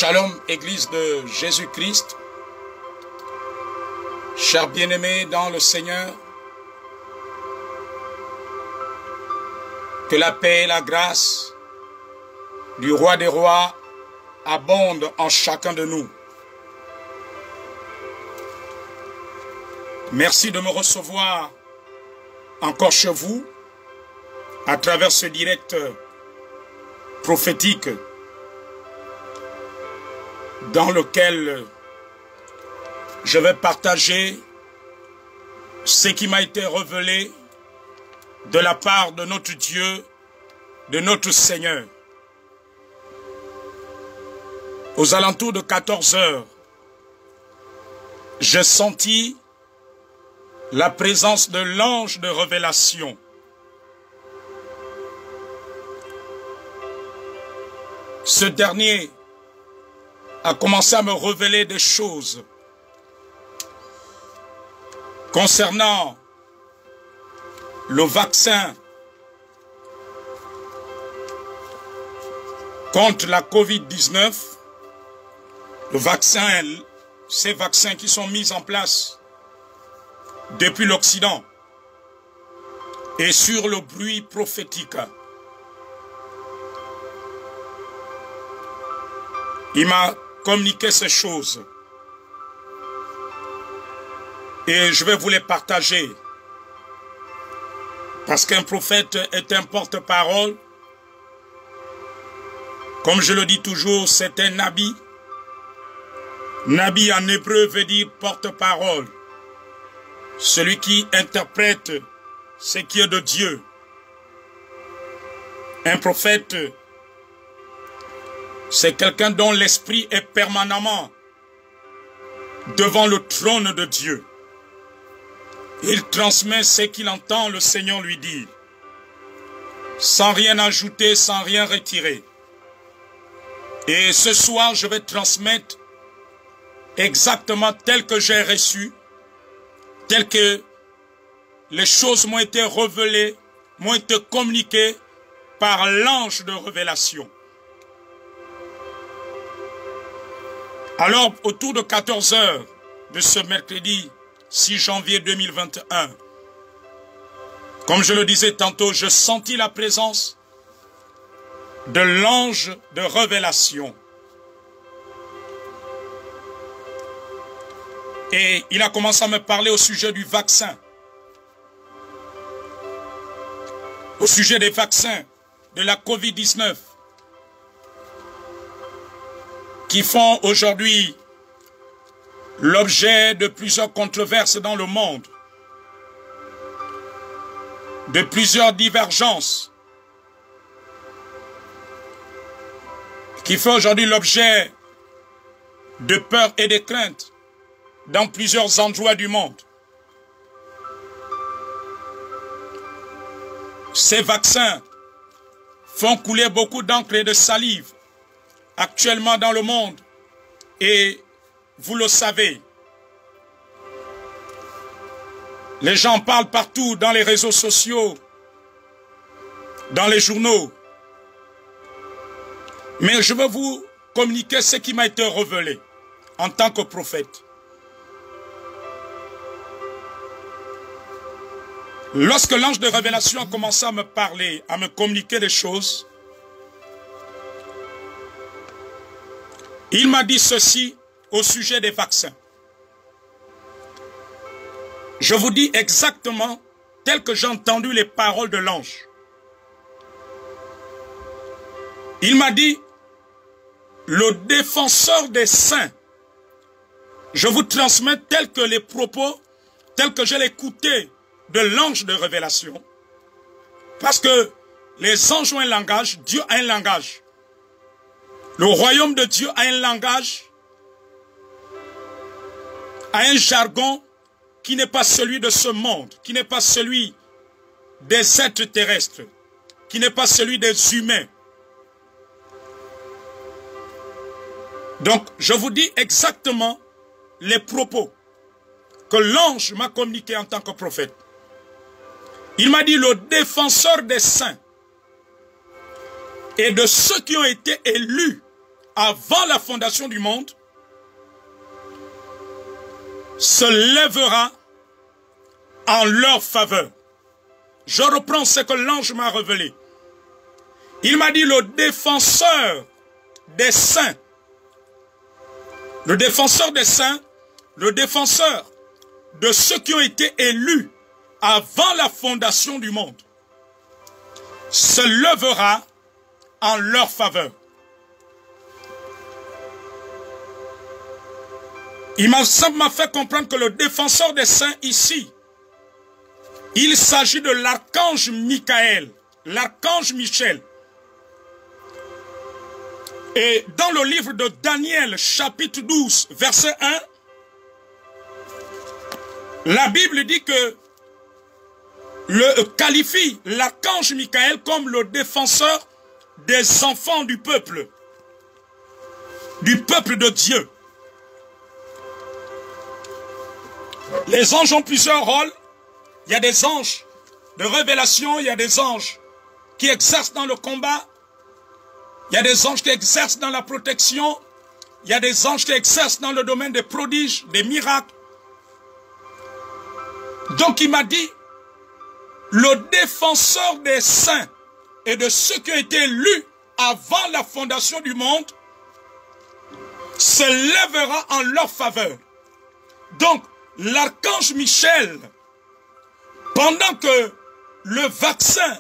Shalom, Église de Jésus-Christ, chers bien-aimés dans le Seigneur, que la paix et la grâce du Roi des Rois abondent en chacun de nous. Merci de me recevoir encore chez vous à travers ce direct prophétique dans lequel je vais partager ce qui m'a été révélé de la part de notre Dieu, de notre Seigneur. Aux alentours de 14 heures, j'ai senti la présence de l'ange de révélation. Ce dernier a commencé à me révéler des choses concernant le vaccin contre la COVID-19, ces vaccins qui sont mis en place depuis l'Occident, et sur le bruit prophétique. Il m'a communiqué ces choses et je vais vous les partager parce qu'un prophète est un porte-parole. Comme je le dis toujours, c'est un nabi. Nabi en hébreu veut dire porte-parole, celui qui interprète ce qui est de Dieu. Un prophète, c'est quelqu'un dont l'esprit est permanemment devant le trône de Dieu. Il transmet ce qu'il entend le Seigneur lui dire, sans rien ajouter, sans rien retirer. Et ce soir, je vais transmettre exactement tel que j'ai reçu, tel que les choses m'ont été révélées, m'ont été communiquées par l'ange de révélation. Alors, autour de 14 heures de ce mercredi 6 janvier 2021, comme je le disais tantôt, je sentis la présence de l'ange de révélation. Et il a commencé à me parler au sujet du vaccin. Au sujet des vaccins de la COVID-19. qui font aujourd'hui l'objet de plusieurs controverses dans le monde, de plusieurs divergences, qui font aujourd'hui l'objet de peur et de crainte dans plusieurs endroits du monde. Ces vaccins font couler beaucoup d'encre et de salive actuellement dans le monde et vous le savez. Les gens parlent partout dans les réseaux sociaux, dans les journaux. Mais je veux vous communiquer ce qui m'a été révélé en tant que prophète. Lorsque l'ange de révélation a commencé à me parler, à me communiquer des choses, il m'a dit ceci au sujet des vaccins. Je vous dis exactement tel que j'ai entendu les paroles de l'ange. Il m'a dit, le défenseur des saints, je vous transmets tel que les propos, tel que je l'écoutais de l'ange de révélation. Parce que les anges ont un langage, Dieu a un langage. Le royaume de Dieu a un langage, a un jargon qui n'est pas celui de ce monde, qui n'est pas celui des êtres terrestres, qui n'est pas celui des humains. Donc, je vous dis exactement les propos que l'ange m'a communiqués en tant que prophète. Il m'a dit, le défenseur des saints et de ceux qui ont été élus avant la fondation du monde se lèvera en leur faveur. Je reprends ce que l'ange m'a révélé. Il m'a dit, le défenseur des saints, le défenseur des saints, le défenseur de ceux qui ont été élus avant la fondation du monde, se lèvera en leur faveur. Il m'a fait comprendre que le défenseur des saints ici, il s'agit de l'archange Michael, l'archange Michel. Et dans le livre de Daniel, chapitre 12, verset 1, la Bible dit que qualifie l'archange Michael comme le défenseur des enfants du peuple de Dieu. Les anges ont plusieurs rôles. Il y a des anges de révélation, il y a des anges qui exercent dans le combat, il y a des anges qui exercent dans la protection, il y a des anges qui exercent dans le domaine des prodiges, des miracles. Donc il m'a dit, le défenseur des saints et de ceux qui ont été élus avant la fondation du monde se lèvera en leur faveur. Donc, l'archange Michel, pendant que le vaccin,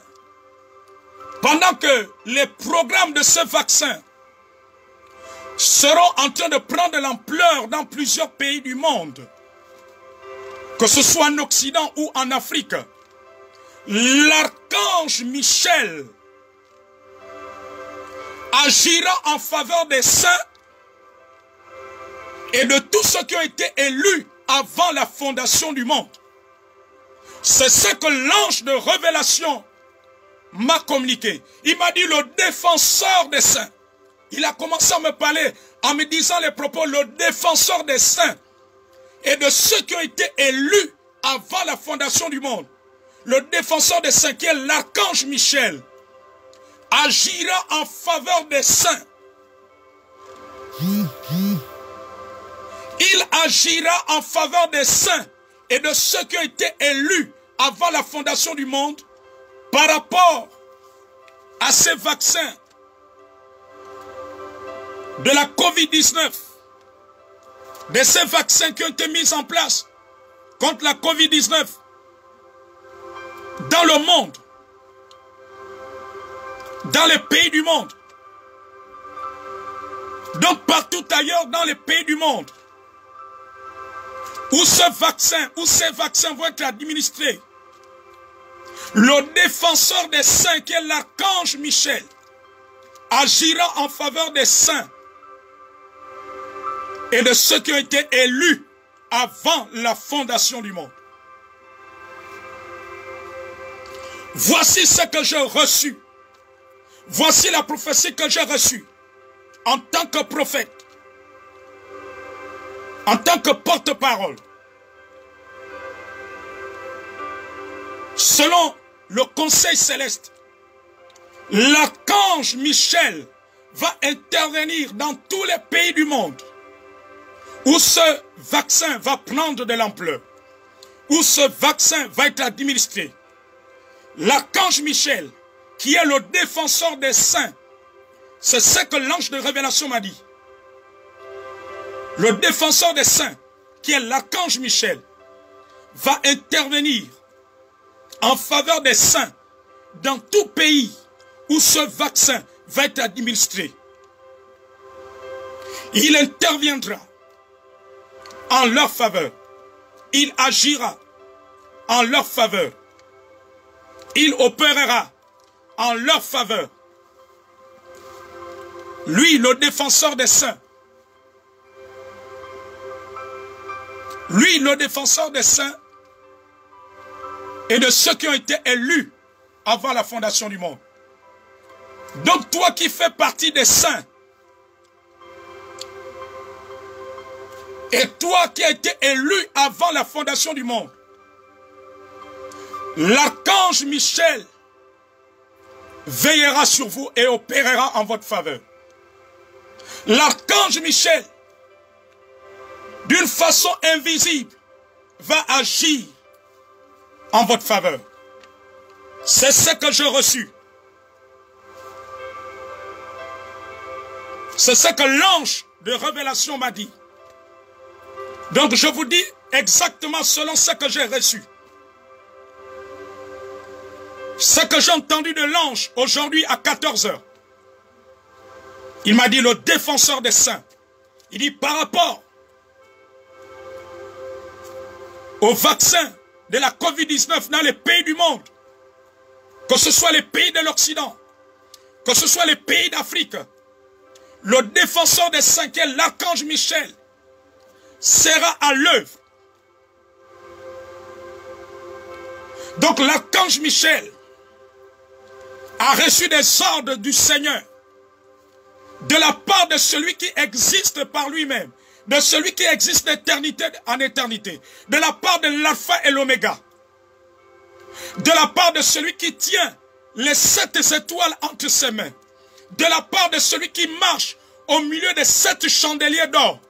pendant que les programmes de ce vaccin seront en train de prendre de l'ampleur dans plusieurs pays du monde, que ce soit en Occident ou en Afrique, l'archange Michel agira en faveur des saints et de tous ceux qui ont été élus avant la fondation du monde. C'est ce que l'ange de révélation m'a communiqué. Il m'a dit, le défenseur des saints. Il a commencé à me parler en me disant les propos, le défenseur des saints et de ceux qui ont été élus avant la fondation du monde. Le défenseur des saints, qui est l'archange Michel, agira en faveur des saints. Il agira en faveur des saints et de ceux qui ont été élus avant la fondation du monde par rapport à ces vaccins de la Covid-19, de ces vaccins qui ont été mis en place contre la Covid-19 dans le monde, dans les pays du monde. Donc partout ailleurs dans les pays du monde, où ces vaccins vont être administrés, le défenseur des saints, qui est l'archange Michel, agira en faveur des saints et de ceux qui ont été élus avant la fondation du monde. Voici ce que j'ai reçu. Voici la prophétie que j'ai reçue en tant que prophète, en tant que porte-parole. Selon le conseil céleste, l'archange Michel va intervenir dans tous les pays du monde où ce vaccin va prendre de l'ampleur, où ce vaccin va être administré. L'archange Michel, qui est le défenseur des saints, c'est ce que l'ange de révélation m'a dit. Le défenseur des saints, qui est l'archange Michel, va intervenir en faveur des saints dans tout pays où ce vaccin va être administré. Il interviendra en leur faveur. Il agira en leur faveur. Il opérera en leur faveur. Lui, le défenseur des saints. Lui, le défenseur des saints et de ceux qui ont été élus avant la fondation du monde. Donc toi qui fais partie des saints, et toi qui as été élu avant la fondation du monde, l'archange Michel veillera sur vous et opérera en votre faveur. L'archange Michel, d'une façon invisible, va agir en votre faveur. C'est ce que j'ai reçu. C'est ce que l'ange de révélation m'a dit. Donc je vous dis exactement selon ce que j'ai reçu. Ce que j'ai entendu de l'ange aujourd'hui à 14 h. Il m'a dit, le défenseur des saints. Il dit par rapport au vaccin de la COVID-19 dans les pays du monde, que ce soit les pays de l'Occident, que ce soit les pays d'Afrique, le défenseur des saints, qui est l'archange Michel, sera à l'œuvre. Donc l'archange Michel a reçu des ordres du Seigneur, de la part de celui qui existe par lui-même, de celui qui existe d'éternité en éternité, de la part de l'alpha et l'oméga, de la part de celui qui tient les 7 étoiles entre ses mains, de la part de celui qui marche au milieu des 7 chandeliers d'or,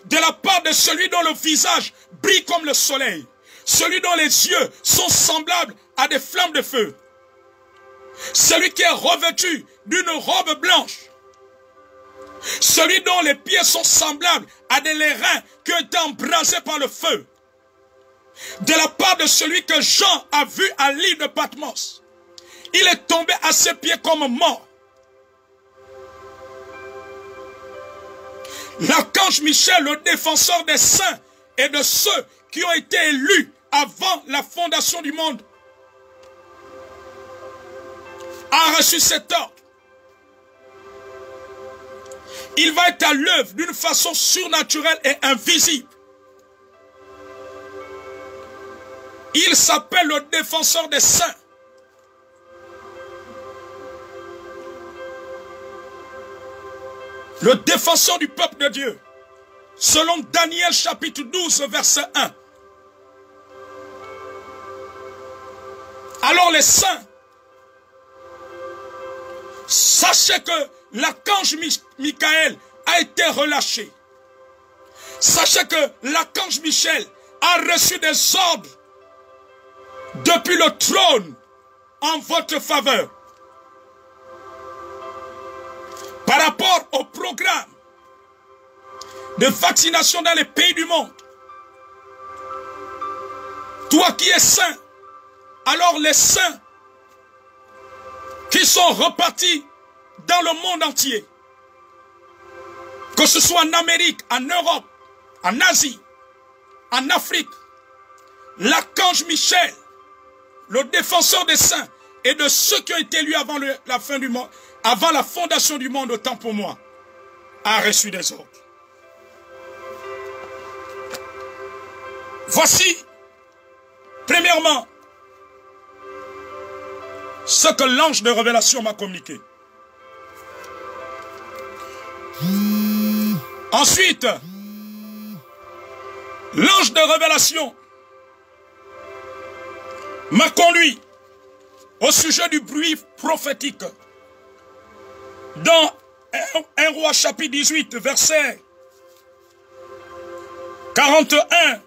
de la part de celui dont le visage brille comme le soleil, celui dont les yeux sont semblables à des flammes de feu, celui qui est revêtu d'une robe blanche, celui dont les pieds sont semblables à des lérins qui ont été embrasés par le feu, de la part de celui que Jean a vu à l'île de Patmos. Il est tombé à ses pieds comme mort. L'archange Michel, le défenseur des saints et de ceux qui ont été élus avant la fondation du monde, a reçu cet ordre. Il va être à l'œuvre d'une façon surnaturelle et invisible. Il s'appelle le défenseur des saints. Le défenseur du peuple de Dieu. Selon Daniel chapitre 12 verset 1. Alors les saints, sachez que l'archange Michael a été relâché. Sachez que l'archange Michel a reçu des ordres depuis le trône en votre faveur. Par rapport au programme de vaccination dans les pays du monde. Toi qui es saint, alors les saints qui sont repartis dans le monde entier, Que ce soit en Amérique, en Europe, en Asie, en Afrique, l'archange Michel, le défenseur des saints et de ceux qui ont été élus avant la fin du monde, avant la fondation du monde, autant pour moi, a reçu des ordres. Voici, premièrement, ce que l'ange de révélation m'a communiqué. Ensuite, l'ange de révélation m'a conduit au sujet du bruit prophétique dans 1 Roi chapitre 18, verset 41.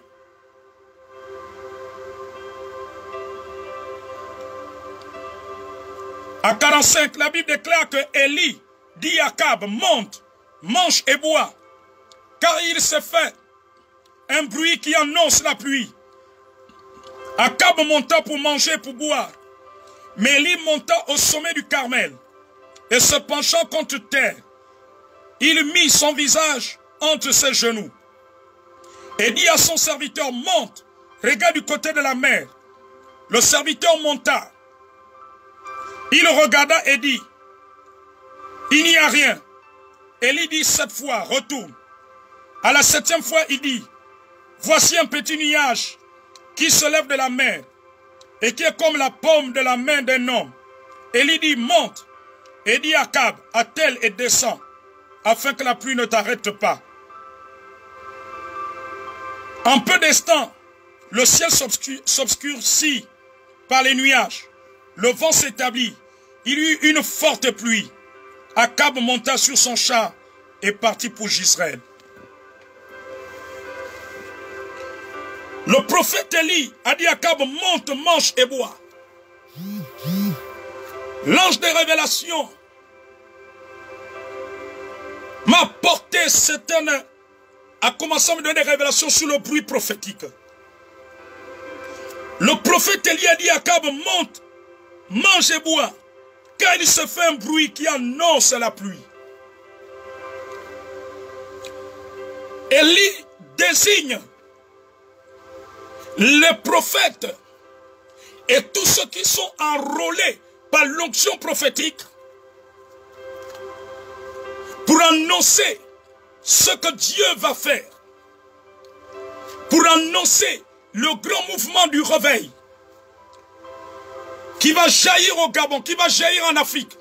À 45, la Bible déclare que Élie dit à Akab, monte, mange et bois, car il s'est fait un bruit qui annonce la pluie. Akab monta pour manger, pour boire. Mais Élie monta au sommet du Carmel et se penchant contre terre, il mit son visage entre ses genoux et dit à son serviteur, monte, regarde du côté de la mer. Le serviteur monta. Il regarda et dit, il n'y a rien. Élie dit 7 fois, retourne. À la 7e fois, il dit, voici un petit nuage qui se lève de la mer et qui est comme la paume de la main d'un homme. Élie dit, monte, et dit à Akab, attelle et descend, afin que la pluie ne t'arrête pas. En peu d'instants, le ciel s'obscurcit par les nuages. Le vent s'établit. Il y eut une forte pluie. Akab monta sur son char et partit pour Jezreel. Le prophète Élie a dit à Akab, monte, mange et bois. L'ange des révélations m'a porté certaines, a commencé à me donner des révélations sur le bruit prophétique. Le prophète Élie a dit à Akab, monte, mange et bois, car il se fait un bruit qui annonce la pluie. Élie désigne les prophètes et tous ceux qui sont enrôlés par l'onction prophétique pour annoncer ce que Dieu va faire, pour annoncer le grand mouvement du réveil qui va jaillir au Gabon, qui va jaillir en Afrique,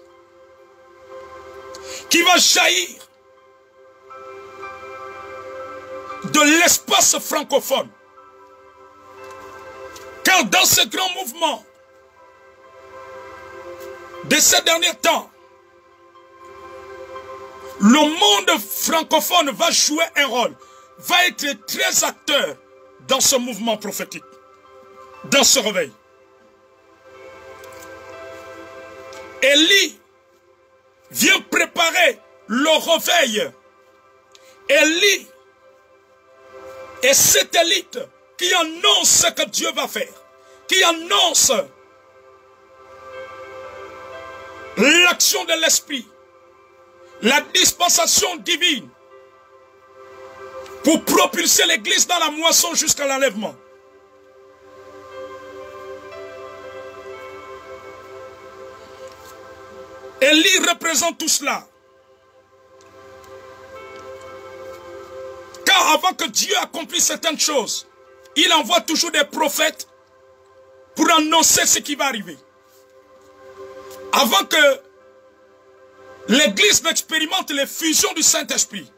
qui va jaillir de l'espace francophone. Car dans ce grand mouvement de ces derniers temps, le monde francophone va jouer un rôle, va être très acteur dans ce mouvement prophétique, dans ce réveil. Élie vient préparer le réveil. Élie est cette élite qui annonce ce que Dieu va faire, qui annonce l'action de l'Esprit, la dispensation divine pour propulser l'Église dans la moisson jusqu'à l'enlèvement. Élie représente tout cela. Car avant que Dieu accomplisse certaines choses, il envoie toujours des prophètes pour annoncer ce qui va arriver. Avant que l'Église n'expérimente les fusions du Saint-Esprit,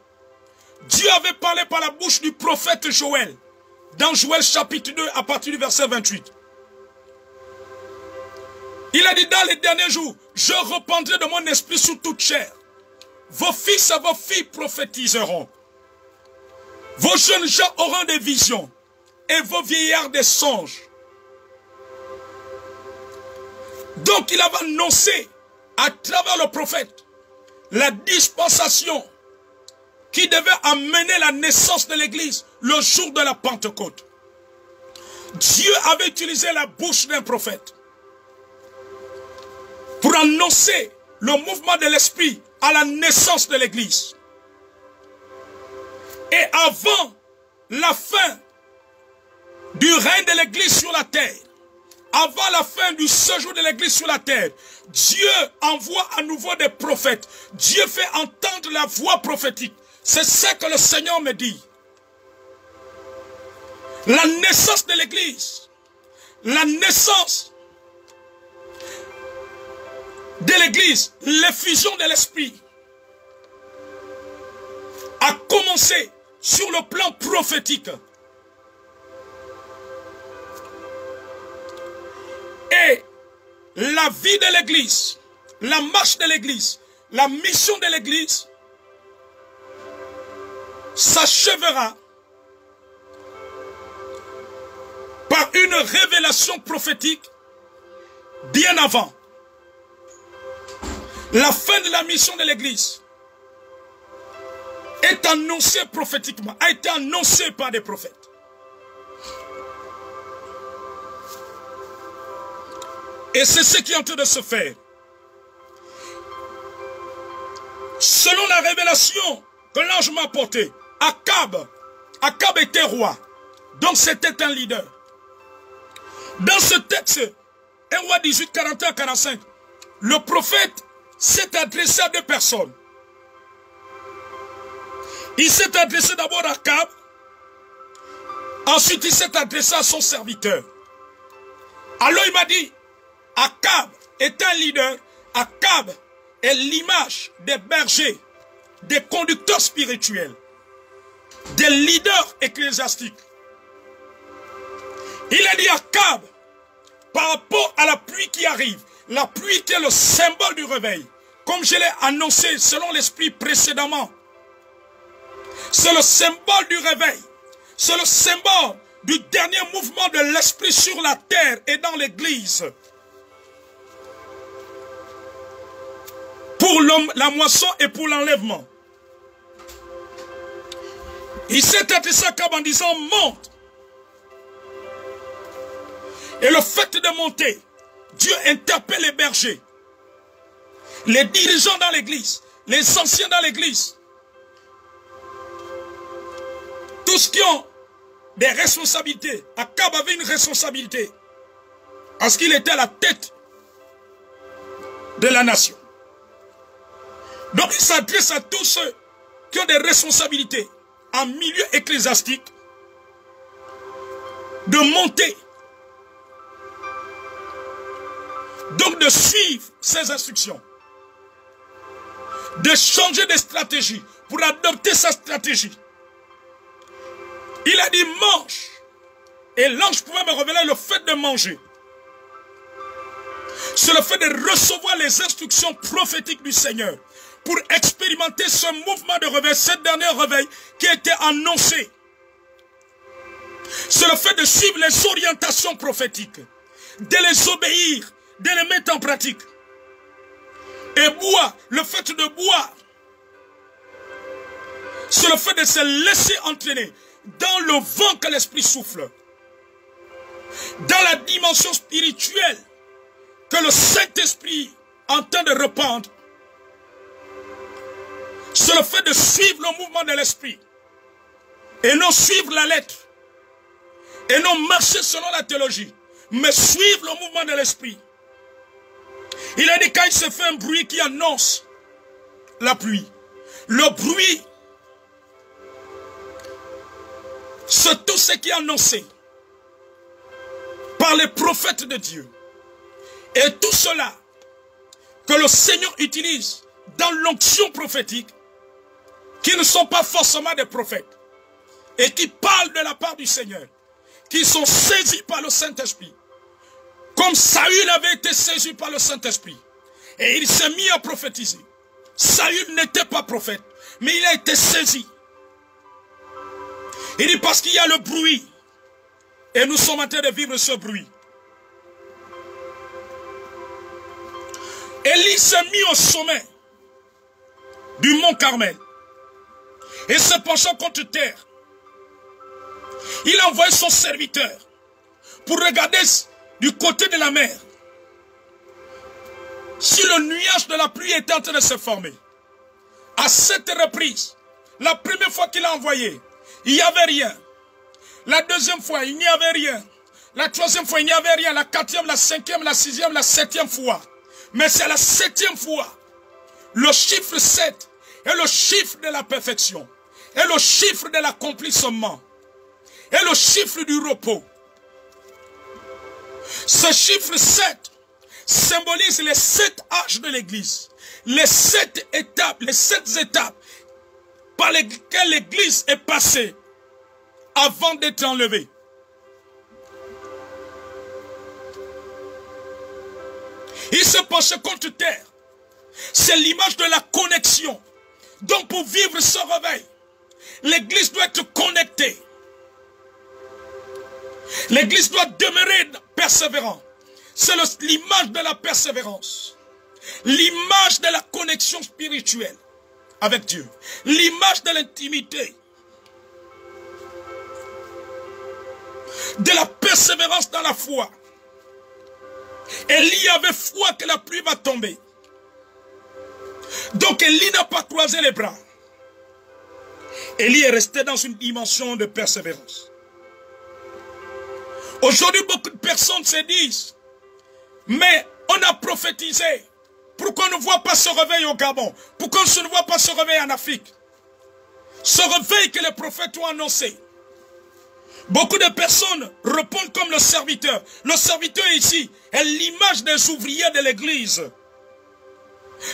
Dieu avait parlé par la bouche du prophète Joël, dans Joël chapitre 2 à partir du verset 28. Il a dit dans les derniers jours, je répandrai de mon esprit sur toute chair. Vos fils et vos filles prophétiseront. Vos jeunes gens auront des visions et vos vieillards des songes. Donc il avait annoncé à travers le prophète la dispensation qui devait amener la naissance de l'Église le jour de la Pentecôte. Dieu avait utilisé la bouche d'un prophète pour annoncer le mouvement de l'Esprit à la naissance de l'Église. Et avant la fin du règne de l'Église sur la terre, avant la fin du séjour de l'Église sur la terre, Dieu envoie à nouveau des prophètes. Dieu fait entendre la voix prophétique. C'est ce que le Seigneur me dit. La naissance de l'Église, la naissance de l'Église, l'effusion de l'Esprit a commencé sur le plan prophétique. Et la vie de l'Église, la marche de l'Église, la mission de l'Église s'achèvera par une révélation prophétique bien avant. La fin de la mission de l'Église est annoncée prophétiquement, a été annoncée par des prophètes. Et c'est ce qui est en train de se faire. Selon la révélation que l'ange m'a apportée, Akab était roi. Donc c'était un leader. Dans ce texte, 1 roi 18, 41-45, le prophète s'est adressé à deux personnes. Il s'est adressé d'abord à Akab. Ensuite, il s'est adressé à son serviteur. Alors il m'a dit, Akab est un leader. Akab est l'image des bergers, des conducteurs spirituels, des leaders ecclésiastiques. Il a dit à Akab, par rapport à la pluie qui arrive, la pluie qui est le symbole du réveil, comme je l'ai annoncé selon l'esprit précédemment, c'est le symbole du réveil, c'est le symbole du dernier mouvement de l'esprit sur la terre et dans l'église. Pour la moisson et pour l'enlèvement. Il s'est adressé à Akab en disant, monte. Et le fait de monter, Dieu interpelle les bergers, les dirigeants dans l'église, les anciens dans l'église, tous qui ont des responsabilités. Akab avait une responsabilité, parce qu'il était à la tête de la nation. Donc il s'adresse à tous ceux qui ont des responsabilités en milieu ecclésiastique, de monter, donc de suivre ses instructions, de changer de stratégie pour adopter sa stratégie. Il a dit mange, et l'ange pouvait me révéler le fait de manger. C'est le fait de recevoir les instructions prophétiques du Seigneur pour expérimenter ce mouvement de réveil, ce dernier réveil qui a été annoncé. C'est le fait de suivre les orientations prophétiques, de les obéir, de les mettre en pratique. Et boire, le fait de boire, c'est le fait de se laisser entraîner dans le vent que l'esprit souffle, dans la dimension spirituelle que le Saint-Esprit entend de répandre. C'est le fait de suivre le mouvement de l'esprit et non suivre la lettre et non marcher selon la théologie, mais suivre le mouvement de l'esprit. Il a dit quand il se fait un bruit qui annonce la pluie, le bruit, c'est tout ce qui est annoncé par les prophètes de Dieu. Et tout cela que le Seigneur utilise dans l'onction prophétique, qui ne sont pas forcément des prophètes, et qui parlent de la part du Seigneur, qui sont saisis par le Saint-Esprit, comme Saül avait été saisi par le Saint-Esprit, et il s'est mis à prophétiser. Saül n'était pas prophète, mais il a été saisi. Il dit parce qu'il y a le bruit, et nous sommes en train de vivre ce bruit. Élie s'est mis au sommet du mont Carmel et se penchant contre terre. Il a envoyé son serviteur pour regarder du côté de la mer si le nuage de la pluie était en train de se former. À cette reprise, La première fois qu'il a envoyé, il n'y avait rien. La deuxième fois, il n'y avait rien. La troisième fois, il n'y avait rien. La quatrième, la cinquième, la sixième, la septième fois. Mais c'est la septième fois. Le chiffre 7 est le chiffre de la perfection. Est le chiffre de l'accomplissement. Est le chiffre du repos. Ce chiffre 7 symbolise les 7 âges de l'Église. Les 7 étapes par lesquelles l'Église est passée avant d'être enlevée. Il se penchait contre terre. C'est l'image de la connexion. Donc pour vivre ce réveil, l'Église doit être connectée. L'Église doit demeurer persévérante. C'est l'image de la persévérance. L'image de la connexion spirituelle avec Dieu. L'image de l'intimité. De la persévérance dans la foi. Élie avait foi que la pluie va tomber. Donc Élie n'a pas croisé les bras. Élie est resté dans une dimension de persévérance. Aujourd'hui, beaucoup de personnes se disent, mais on a prophétisé. Pourquoi on ne voit pas ce réveil au Gabon? Pourquoi on ne voit pas ce réveil en Afrique? Ce réveil que les prophètes ont annoncé. Beaucoup de personnes répondent comme le serviteur. Le serviteur ici est l'image des ouvriers de l'église.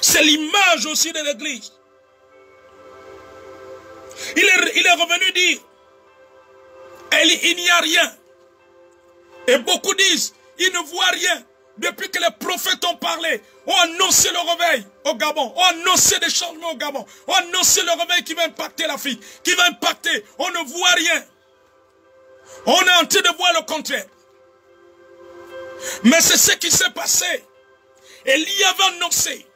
C'est l'image aussi de l'église. Il est revenu dire, il n'y a rien. Et beaucoup disent, ils ne voient rien. Depuis que les prophètes ont parlé, ont annoncé le réveil au Gabon, ont annoncé des changements au Gabon, ont annoncé le réveil qui va impacter l'Afrique, qui va impacter, on ne voit rien. On est en train de voir le contraire. Mais c'est ce qui s'est passé. Élie avait annoncé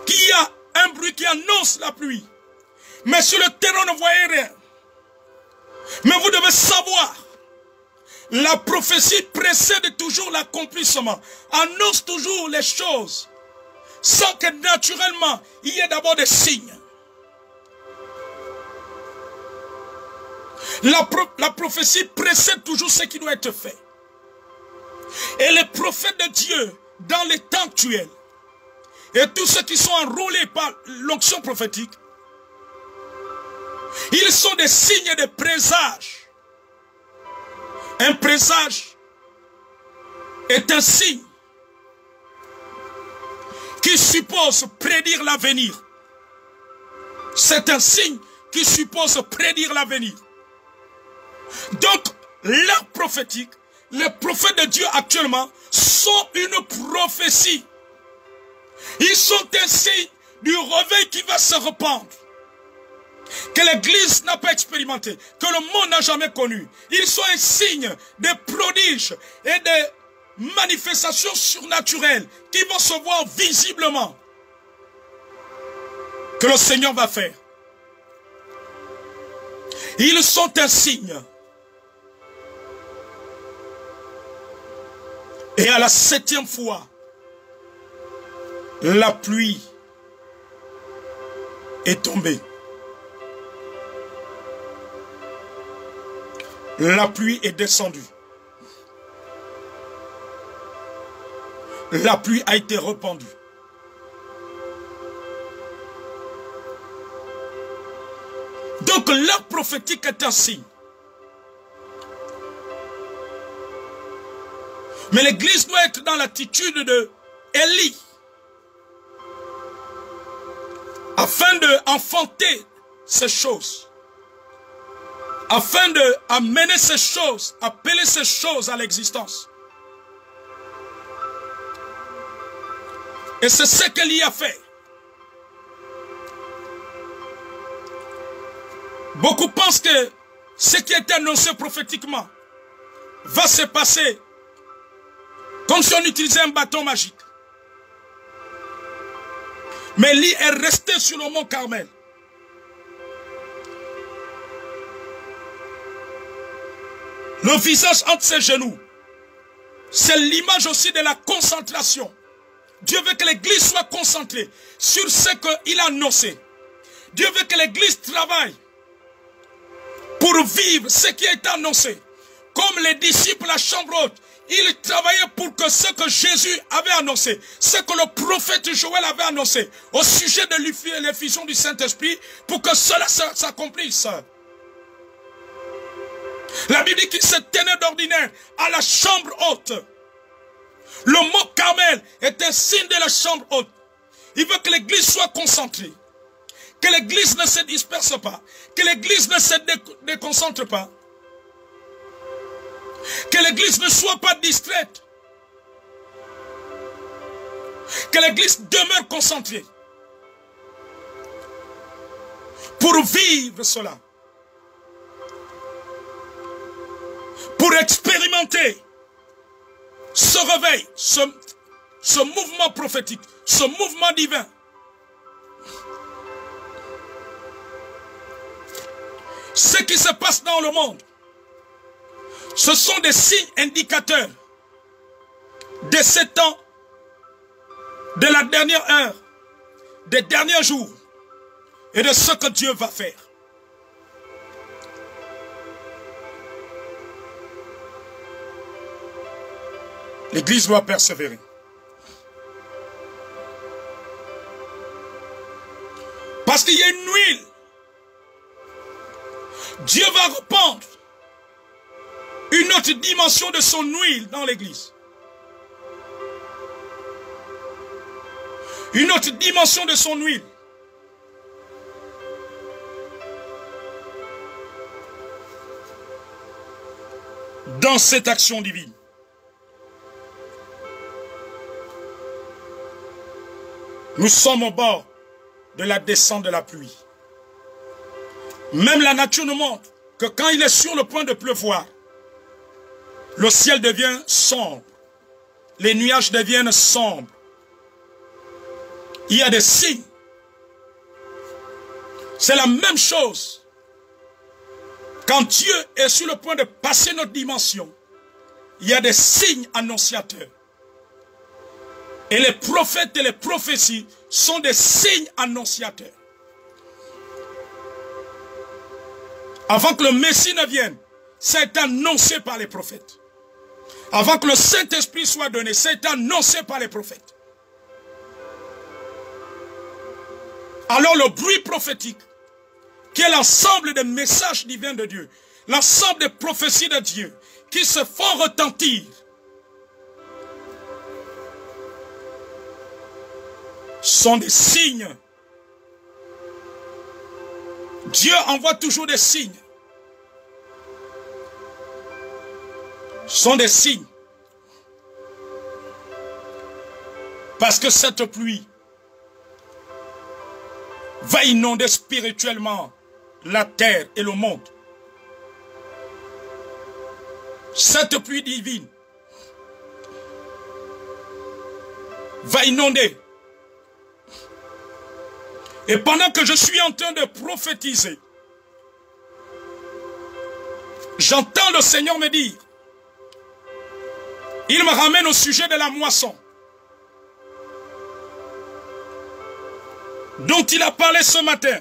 qu'il y a un bruit qui annonce la pluie. Mais sur le terrain, on ne voyait rien. Mais vous devez savoir, la prophétie précède toujours l'accomplissement, annonce toujours les choses, sans que naturellement, il y ait d'abord des signes. La prophétie précède toujours ce qui doit être fait. Et les prophètes de Dieu, dans les temps actuels, et tous ceux qui sont enrôlés par l'onction prophétique, ils sont des signes de présage. Un présage est un signe qui suppose prédire l'avenir. C'est un signe qui suppose prédire l'avenir. Donc, l'art prophétique, les prophètes de Dieu actuellement sont une prophétie. Ils sont un signe du réveil qui va se répandre. Que l'Église n'a pas expérimenté, que le monde n'a jamais connu. Ils sont un signe de prodiges et de manifestations surnaturelles qui vont se voir visiblement. Que le Seigneur va faire. Ils sont un signe. Et à la 7e fois, la pluie est tombée. La pluie est descendue. La pluie a été répandue. Donc l'art prophétique est un signe. Mais l'Église doit être dans l'attitude de Élie, afin d'enfanter ces choses, afin d'amener ces choses, appeler ces choses à l'existence. Et c'est ce qu'Élie a fait. Beaucoup pensent que ce qui est annoncé prophétiquement va se passer comme si on utilisait un bâton magique. Mais Élie est resté sur le mont Carmel. Le visage entre ses genoux. C'est l'image aussi de la concentration. Dieu veut que l'église soit concentrée sur ce qu'il a annoncé. Dieu veut que l'église travaille pour vivre ce qui a été annoncé. Comme les disciples à la chambre haute, ils travaillaient pour que ce que Jésus avait annoncé, ce que le prophète Joël avait annoncé au sujet de l'effusion du Saint-Esprit, pour que cela s'accomplisse. La Bible dit qu'il se tenait d'ordinaire à la chambre haute. Le mot Carmel est un signe de la chambre haute. Il veut que l'église soit concentrée. Que l'église ne se disperse pas. Que l'église ne se déconcentre pas. Que l'église ne soit pas distraite. Que l'église demeure concentrée. Pour vivre cela. Pour expérimenter ce réveil, ce mouvement prophétique, ce mouvement divin. Ce qui se passe dans le monde, ce sont des signes indicateurs de ces temps, de la dernière heure, des derniers jours et de ce que Dieu va faire. L'église doit persévérer. Parce qu'il y a une huile. Dieu va répandre une autre dimension de son huile dans l'église. Une autre dimension de son huile. Dans cette action divine. Nous sommes au bord de la descente de la pluie. Même la nature nous montre que quand il est sur le point de pleuvoir, le ciel devient sombre. Les nuages deviennent sombres. Il y a des signes. C'est la même chose. Quand Dieu est sur le point de passer notre dimension, il y a des signes annonciateurs. Et les prophètes et les prophéties sont des signes annonciateurs. Avant que le Messie ne vienne, ça a été annoncé par les prophètes. Avant que le Saint-Esprit soit donné, ça a été annoncé par les prophètes. Alors le bruit prophétique, qui est l'ensemble des messages divins de Dieu, l'ensemble des prophéties de Dieu, qui se font retentir, sont des signes. Dieu envoie toujours des signes. Sont des signes. Parce que cette pluie va inonder spirituellement la terre et le monde. Cette pluie divine va inonder. Et pendant que je suis en train de prophétiser, j'entends le Seigneur me dire, il me ramène au sujet de la moisson, dont il a parlé ce matin,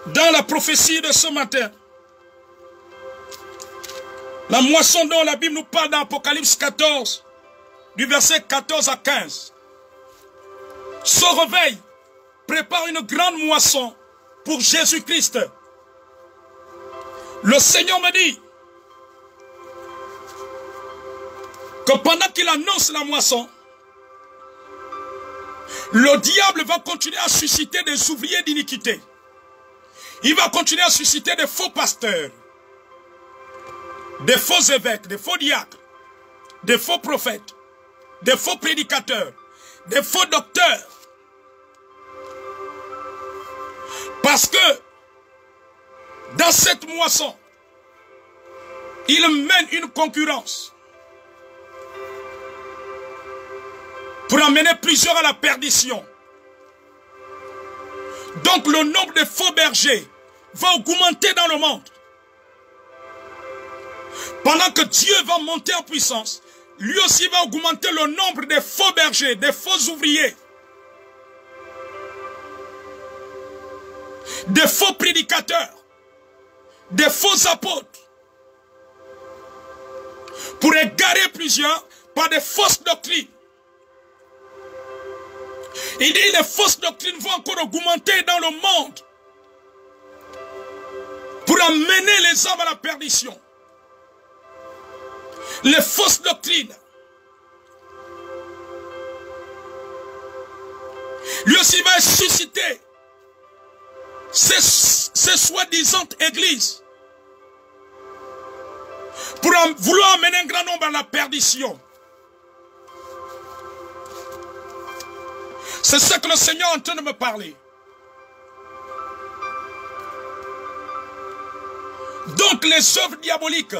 dans la prophétie de ce matin. La moisson dont la Bible nous parle dans Apocalypse 14, du verset 14 à 15. Ce réveil prépare une grande moisson pour Jésus-Christ. Le Seigneur me dit que pendant qu'il annonce la moisson, le diable va continuer à susciter des ouvriers d'iniquité. Il va continuer à susciter des faux pasteurs, des faux évêques, des faux diacres, des faux prophètes, des faux prédicateurs, des faux docteurs. Parce que dans cette moisson, il mène une concurrence pour amener plusieurs à la perdition. Donc le nombre de faux bergers va augmenter dans le monde. Pendant que Dieu va monter en puissance, lui aussi va augmenter le nombre des faux bergers, des faux ouvriers, des faux prédicateurs, des faux apôtres, pour égarer plusieurs par des fausses doctrines. Il dit les fausses doctrines vont encore augmenter dans le monde pour amener les hommes à la perdition. Les fausses doctrines. Lui aussi va susciter ces soi-disant églises pour vouloir amener un grand nombre à la perdition. C'est ce que le Seigneur est en train de me parler. Donc les œuvres diaboliques,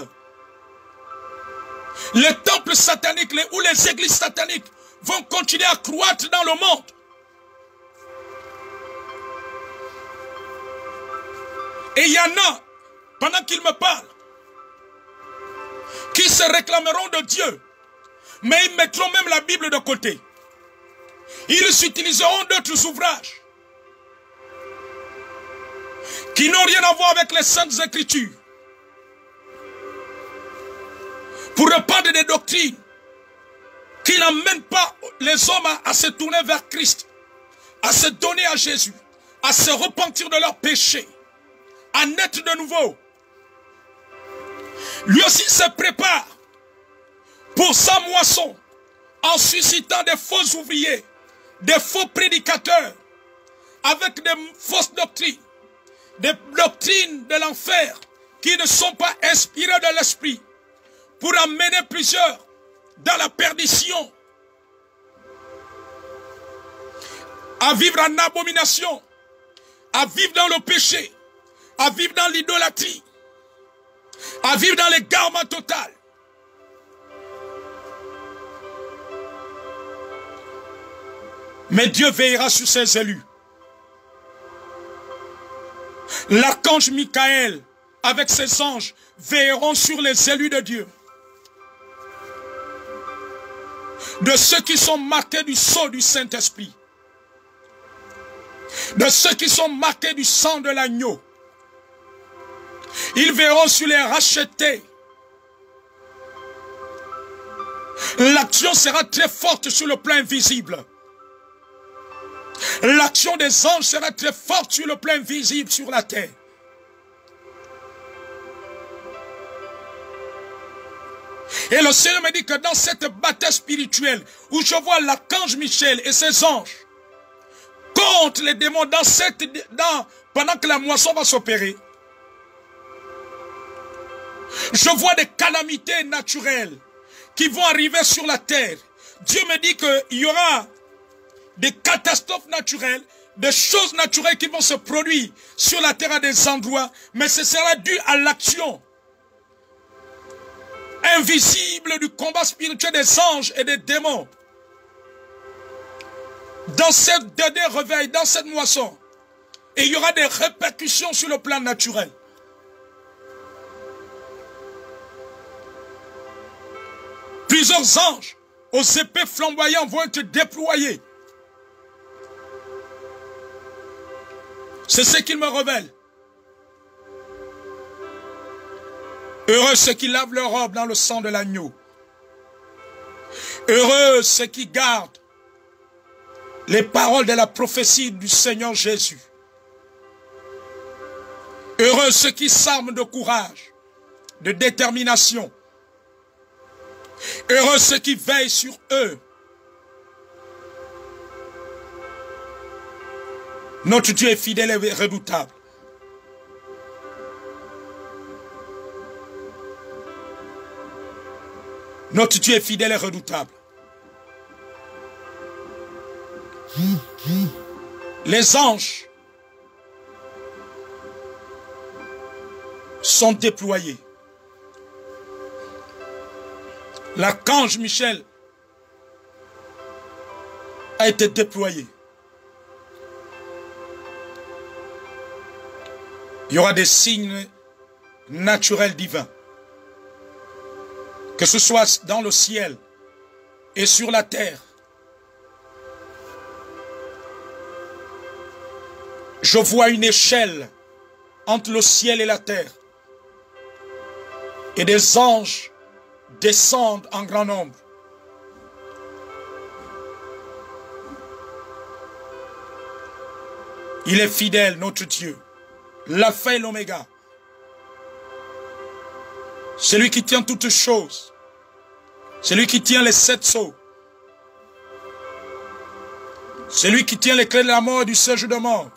les temples sataniques ou les églises sataniques vont continuer à croître dans le monde. Et il y en a, pendant qu'il me parle, qui se réclameront de Dieu, mais ils mettront même la Bible de côté. Ils utiliseront d'autres ouvrages qui n'ont rien à voir avec les Saintes Écritures pour répandre des doctrines qui n'amènent pas les hommes à se tourner vers Christ, à se donner à Jésus, à se repentir de leurs péchés, à naître de nouveau. Lui aussi se prépare pour sa moisson en suscitant des faux ouvriers, des faux prédicateurs, avec des fausses doctrines, des doctrines de l'enfer qui ne sont pas inspirées de l'esprit, pour amener plusieurs dans la perdition, à vivre en abomination, à vivre dans le péché, à vivre dans l'idolâtrie, à vivre dans l'égarement total. Mais Dieu veillera sur ses élus. L'archange Michael, avec ses anges, veilleront sur les élus de Dieu. De ceux qui sont marqués du sceau du Saint-Esprit. De ceux qui sont marqués du sang de l'agneau. Ils verront sur les rachetés. L'action sera très forte sur le plan invisible. L'action des anges sera très forte sur le plan visible sur la terre. Et le Seigneur me dit que dans cette bataille spirituelle, où je vois l'archange Michel et ses anges contre les démons pendant que la moisson va s'opérer, je vois des calamités naturelles qui vont arriver sur la terre. Dieu me dit qu'il y aura des catastrophes naturelles, des choses naturelles qui vont se produire sur la terre à des endroits, mais ce sera dû à l'action invisible du combat spirituel des anges et des démons. Dans cette dernier réveil, dans cette moisson, et il y aura des répercussions sur le plan naturel. Plusieurs anges aux épées flamboyantes vont être déployés. C'est ce qu'il me révèle. Heureux ceux qui lavent leur robe dans le sang de l'agneau. Heureux ceux qui gardent les paroles de la prophétie du Seigneur Jésus. Heureux ceux qui s'arment de courage, de détermination. Heureux ceux qui veillent sur eux. Notre Dieu est fidèle et redoutable. Notre Dieu est fidèle et redoutable. Les anges sont déployés. L'archange Michel a été déployé. Il y aura des signes naturels divins. Que ce soit dans le ciel, et sur la terre. Je vois une échelle entre le ciel et la terre. Et des anges descendent en grand nombre. Il est fidèle, notre Dieu. L'alpha et l'oméga. Celui qui tient toutes choses. Celui qui tient les 7 sceaux. Celui qui tient les clés de la mort et du séjour de mort.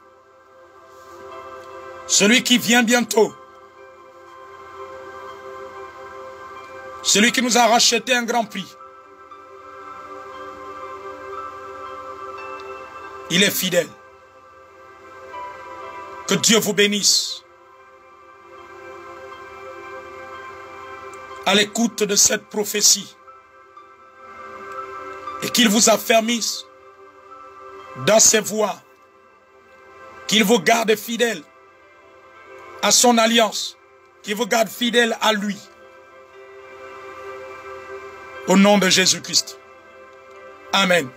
Celui qui vient bientôt. Celui qui nous a racheté un grand prix. Il est fidèle. Que Dieu vous bénisse. À l'écoute de cette prophétie. Et qu'il vous affermisse dans ses voies. Qu'il vous garde fidèle à son alliance. Qu'il vous garde fidèle à lui. Au nom de Jésus-Christ. Amen.